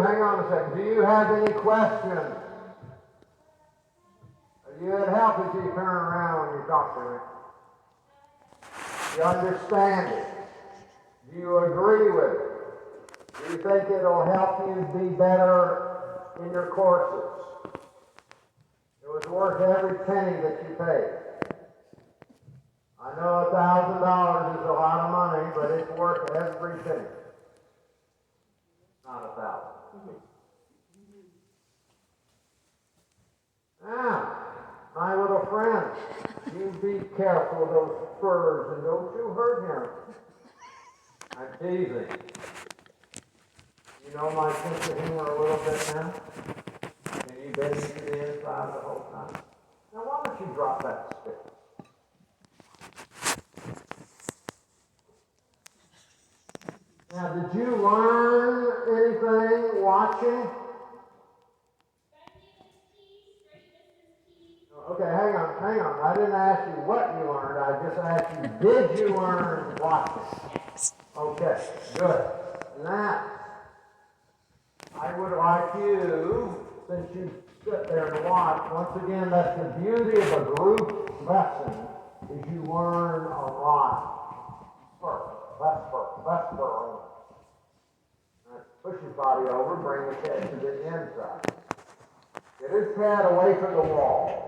hang on a second, do you have any questions? It helps if you turn around when you talk to me. You understand it. Do you agree with it? Do you think it'll help you be better in your courses? It was worth every penny that you paid. I know $1,000 is a lot of money, but it's worth every penny. Not 1,000. Now, my little friend, you be careful of those spurs and don't you hurt him. I'm teasing. You know my sense of humor a little bit now? And you've been to the inside the whole time. Now why don't you drop that stick? Now did you learn anything watching? Okay, hang on. I didn't ask you what you learned. I just asked you, did you learn watching? Okay, good. Now, I would like you, since you sit there and watch, once again, that's the beauty of a group lesson, is you learn a lot. Left spur. Push his body over, bring his head to the inside. Get his head away from the wall.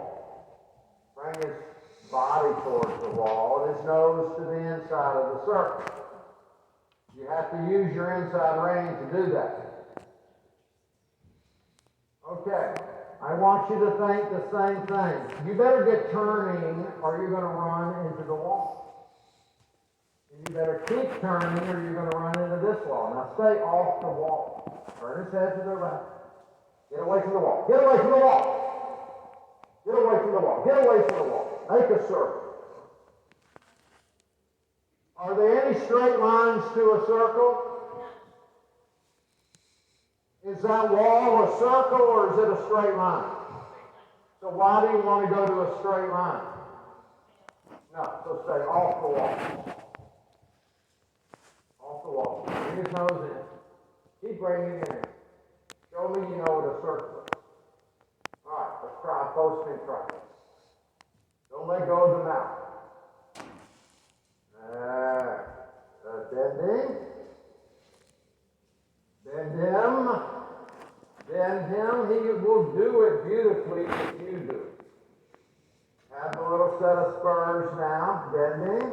Bring his body towards the wall and his nose to the inside of the circle. You have to use your inside range to do that. Okay, I want you to think the same thing. You better get turning or you're going to run into the wall. And you better keep turning or you're going to run into this wall. Now stay off the wall. Turn his head to the left. Get away from the wall. Get away from the wall. Get away from the wall. Get away from the wall. Make a circle. Are there any straight lines to a circle? Is that wall a circle or is it a straight line? So why do you want to go to a straight line? No, so stay off the wall. Off the wall. Bring his nose in. Keep bringing it in. Show me you know what a circle is. All right, let's try a posting try. Don't let go of the mouth. Bending. Bend him. Bend him. He will do it beautifully if you do. Have a little set of spurs now. Bending.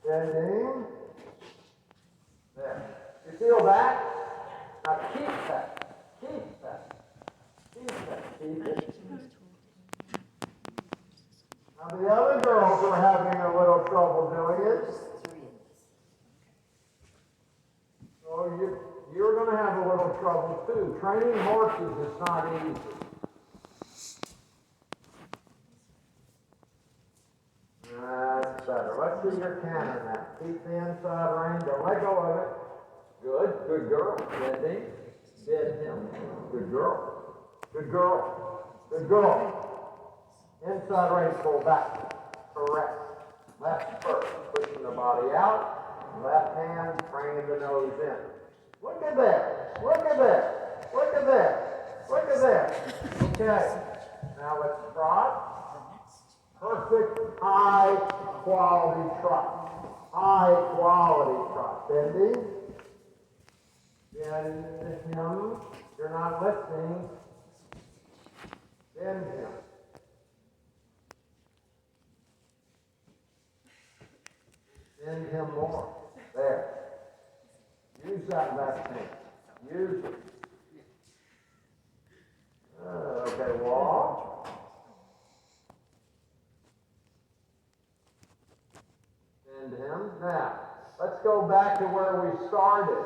Bending. There. You feel that? Now keep that. Keep that. Keep that. Keep it. Now the other girls are having a little trouble doing it. So you're going to have a little trouble too. Training horses is not easy. That's better. Let's do your canter now. Keep the inside rein. Don't let go of it. Good. Good girl. Bending. Bend him. Good girl. Good girl. Good girl. Inside rein, pull back. Correct. Left first. Pushing the body out. Left hand bringing the nose in. Look at that. Look at that. Look at that. Look at that. Okay. Now let's trot. Perfect high quality trot. High quality trot. Bending. Bend him. You're not listening. Bend him. Bend him more. There. Use that left hand. Use it. Okay, walk. Bend him. Now, let's go back to where we started.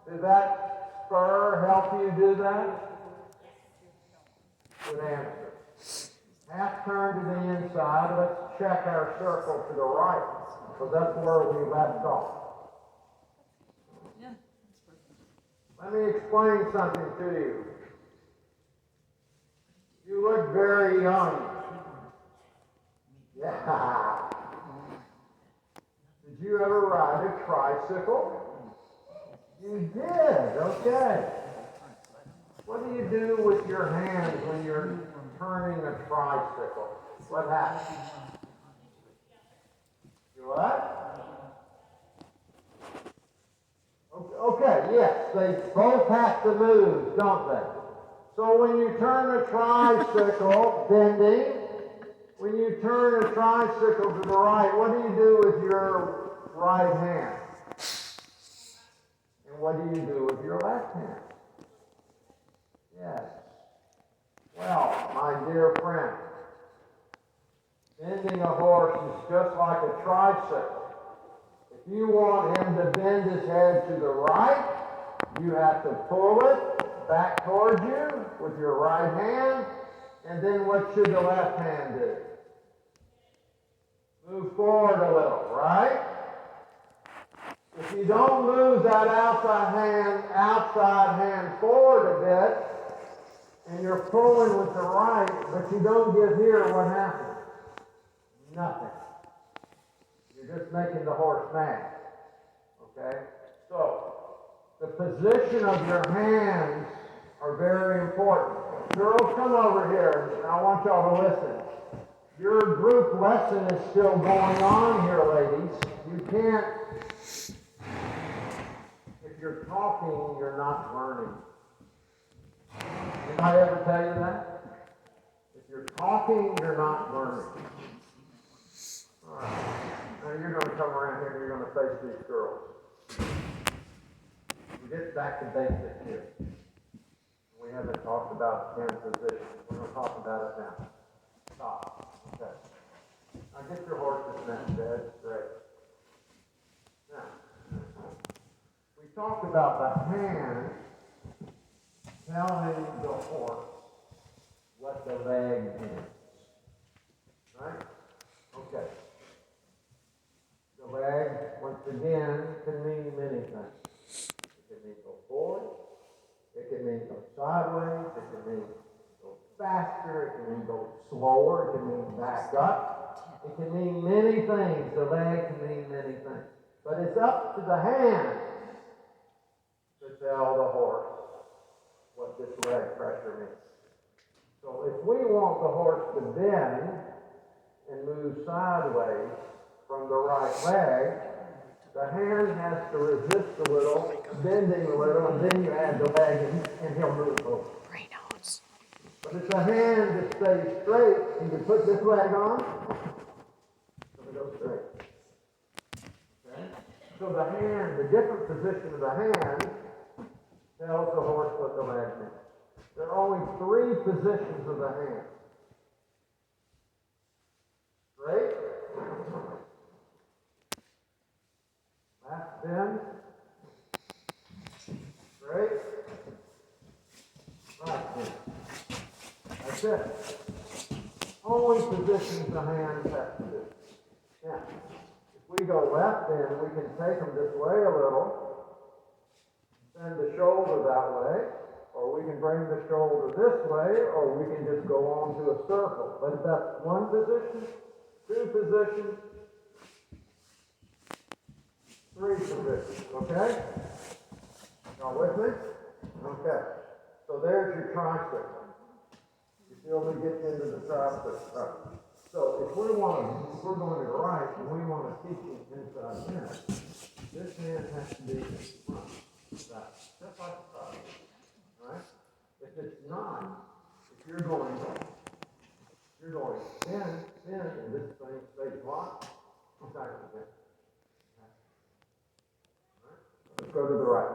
Did that spur help you do that? Good answer. Half turn to the inside. Let's check our circle to the right. So that's where we left off. Let me explain something to you. You look very young. Yeah. Did you ever ride a tricycle? You did, okay. What do you do with your hands when you're turning a tricycle? What happens? You what? Okay, yes, they both have to move, don't they? So when you turn a tricycle, bending, when you turn a tricycle to the right, what do you do with your right hand? And what do you do with your left hand? Yes. Well, my dear friend, bending a horse is just like a tricycle. If you want him to bend his head to the right, you have to pull it back towards you with your right hand, and then what should the left hand do? Move forward a little, right? If you don't move that outside hand forward a bit, and you're pulling with the right, but you don't give here, what happens? Nothing. You're just making the horse mad. Okay? So, the position of your hands are very important. Girls, come over here, and I want y'all to listen. Your group lesson is still going on here, ladies. You can't, if you're talking, you're not learning. Did I ever tell you that? If you're talking, you're not learning. All right. Now you're going to come around here and you're going to face these girls. We get back to basics here. We haven't talked about hand position. We're going to talk about it now. Stop. Okay. Now get your horse's neck dead straight. Now, we talked about the hand telling the horse what the leg is. Right? Okay. The leg, once again, can mean many things. It can mean go forward. It can mean go sideways. It can mean go faster. It can mean go slower. It can mean back up. It can mean many things. The leg can mean many things. But it's up to the hand to tell the horse what this leg pressure means. So if we want the horse to bend and move sideways from the right leg, the hand has to resist a little, bending a little, and then you add the leg and he'll move over. But if the hand just stays straight and you put this leg on, so it goes straight. Okay? So the hand, the different position of the hand tells the horse what the leg means. There are only 3 positions of the hand. Straight, left bend, straight, right bend. That's it. Only positions the hands have to do. Now, if we go left bend, we can take them this way a little, send the shoulder that way, or we can bring the shoulder this way, or we can just go on to a circle. But that's 1 position, 2 positions, 3 positions, okay? Y'all with me? Okay. So there's your tricycle. You feel me getting into the tricycle? Right. So if we're going to the right and we want to teach it inside hand, this hand has to be in front. Just like the side. Right? If it's not, if you're going in, and this thing stays locked, it's not going to get. Let's go to the right.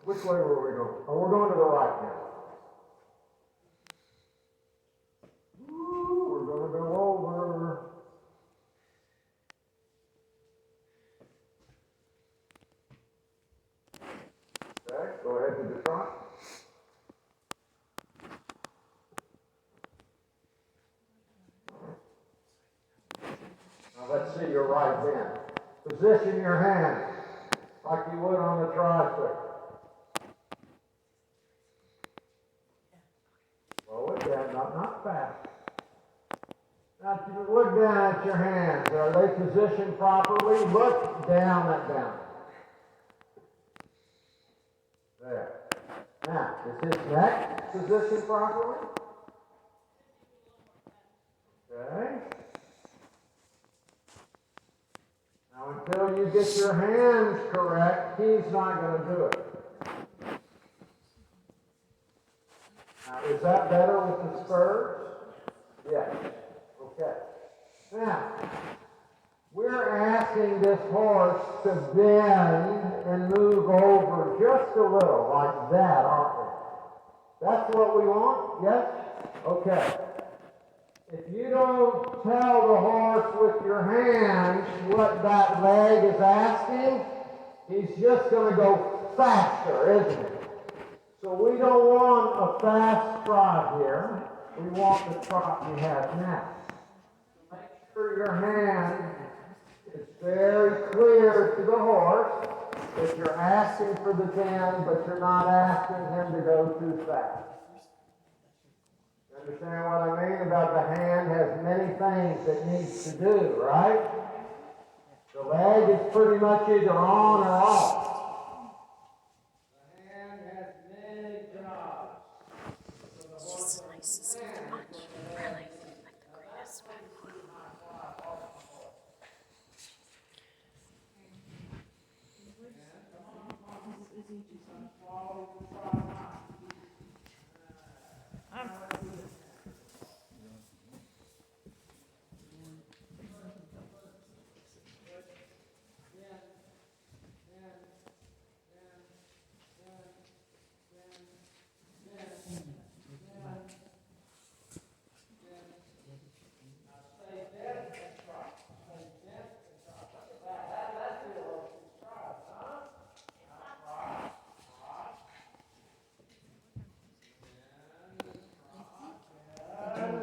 Which way were we going? Oh, we're going to the right now. Ooh, we're going to go over. Okay, go ahead to the front. Now let's see your right hand. Position your hand like you would on the tricycle. Slow it down, not fast. Now, if you look down at your hands, are they positioned properly? Look down at them. There. Now, is his neck positioned properly? Okay. Now, until you get your hands correct, he's not going to do it. Now, is that better with the spurs? Yes. Okay. Now, we're asking this horse to bend and move over just a little, like that, aren't we? That's what we want? Yes? Okay. If you don't tell the horse with your hands what that leg is asking, he's just going to go faster, isn't he? So we don't want a fast trot here. We want the trot we have now. Make sure your hand is very clear to the horse that you're asking for the bend, but you're not asking him to go too fast. You understand what I mean about the hand has many things it needs to do, right? The leg is pretty much either on or off. The hand has many jobs. She's the nicest bunch, really, like the greatest one.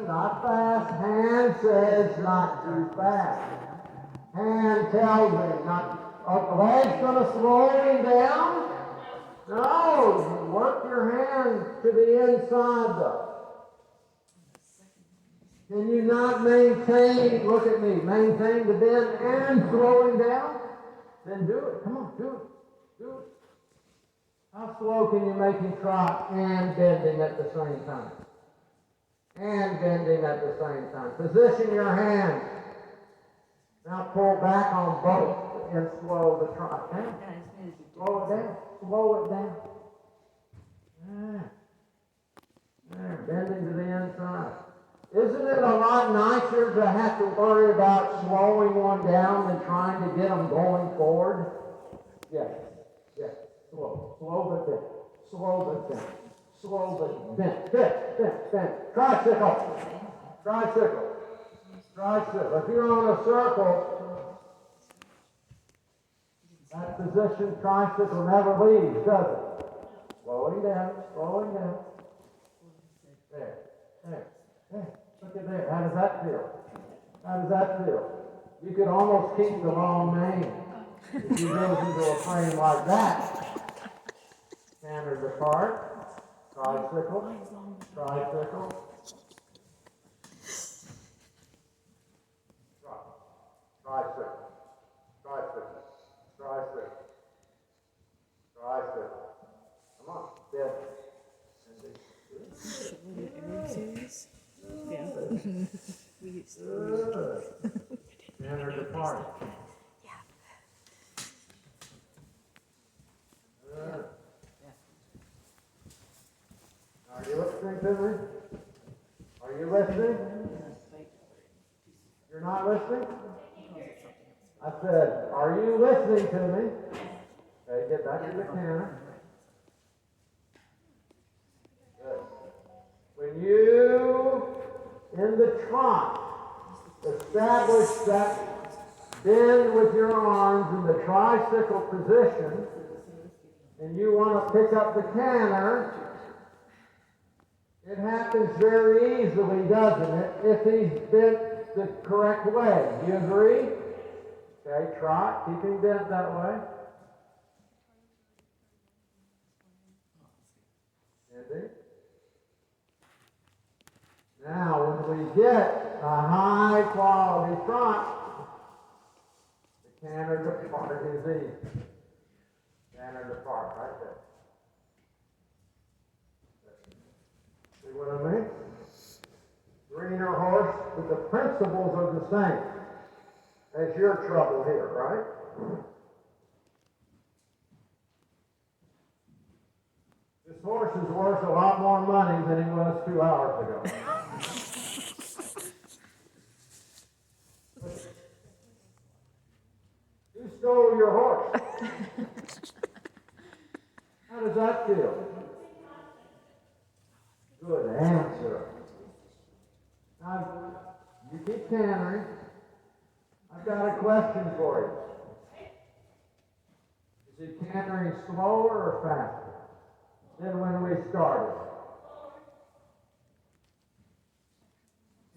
Not fast. Hand says not too fast. Hand tells me not. The leg's going to slow him down? No. Work your hand to the inside though. Can you not maintain, look at me, maintain the bend and slowing down? Then do it. Come on, do it. Do it. How slow can you make him trot and bending at the same time? And bending at the same time. Position your hand. Now pull back on both and slow the trot down. Slow it down. Slow it down. There. Bending to the inside. Isn't it a lot nicer to have to worry about slowing one down than trying to get them going forward? Yes. Yes. Slow. Slow but bend. Slow but bend. Slow but bend. Tricycle. Tricycle. Tricycle. If you're on a circle, that position tricycle never leaves, does it? Slowing down. Slowing down. There. There. There. Look at there. How does that feel? How does that feel? You could almost keep the long mane if you goes into a frame like that. Canter depart. Tricycle, tricycle, tricycle, tricycle, tricycle, tricycle. Come on, dead. Yeah. We used to. Good. Canter depart. Yeah. Good. Are you listening to me? Are you listening? You're not listening? I said, are you listening to me? Okay, get back to the camera. Good. When you, in the trot, establish that bend with your arms in the tricycle position, and you want to pick up the canter, it happens very easily, doesn't it, if he's bent the correct way. Do you agree? Okay, trot, keep him bent that way. Steady. Now, when we get a high quality trot, the canter depart is easy. Canter depart right there. but the principles are the same as your trouble here, right? This horse is worth a lot more money than he was 2 hours ago. Who stole your horse? How does that feel? Good answer. Now, you keep cantering. I've got a question for you. Is he cantering slower or faster than when we started?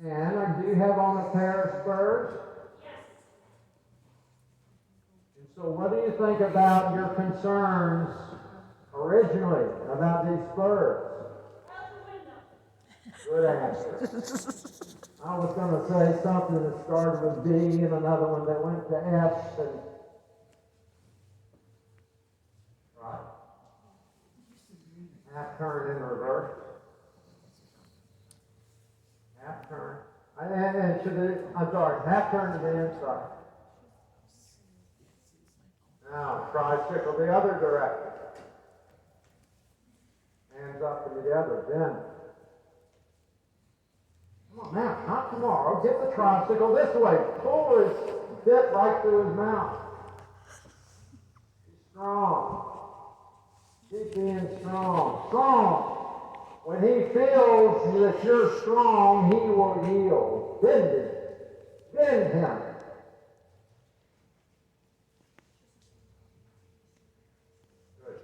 And do you have on a pair of spurs? And so what do you think about your concerns originally about these spurs? Good answer. I was going to say something that started with B and another one that went to S. And right. Half turn in reverse. Half turn. And to the, I'm sorry, half turn to the inside. Now, tricycle the other direction. Hands up to the other, bend. Come on now, not tomorrow. Get the tricycle this way. Pull his bit right through his mouth. Be strong. Keep being strong. Strong. When he feels that you're strong, he will yield. Bend it. Bend him. Good.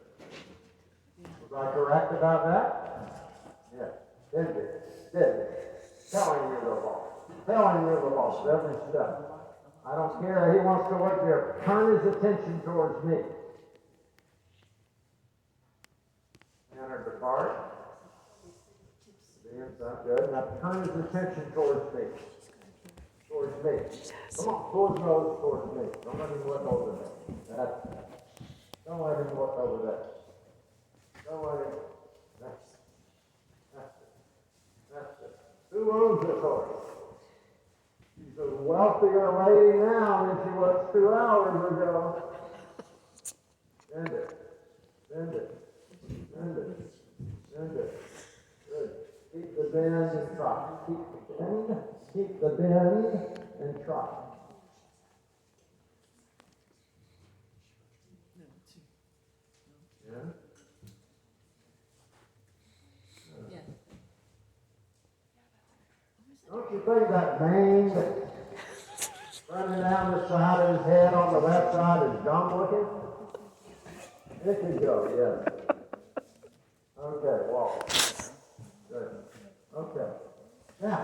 Was I correct about that? Yes. Bend it. Bend it. Tell him you're the boss. Tell him you're the boss every step. I don't care. He wants to look there. Turn his attention towards me. Enter depart. Good. Now turn his attention towards me. Towards me. Come on, pull his nose towards me. Don't let him look over there. Don't let him look over there. Don't let him. That's it. Who owns this horse? She's a wealthier lady now than she was 2 hours ago. Bend it. Bend it. Bend it. Bend it. Good. Keep the bend and trot. Keep the bend. Keep the bend and trot. Yeah? Don't you think that mane that's running down the side of his head on the left side is dumb looking? It can go, yes. Okay, walk. Good. Okay. Now,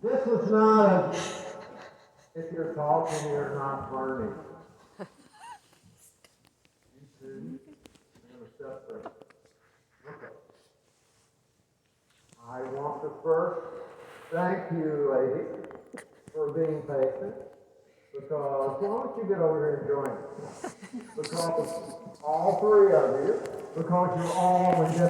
this is not a, if you're talking, you're not learning. You two, you're going to step there. Okay. I want to first thank you, lady, for being patient, because, why don't you get over here and join us? Because all three of you, because you're all in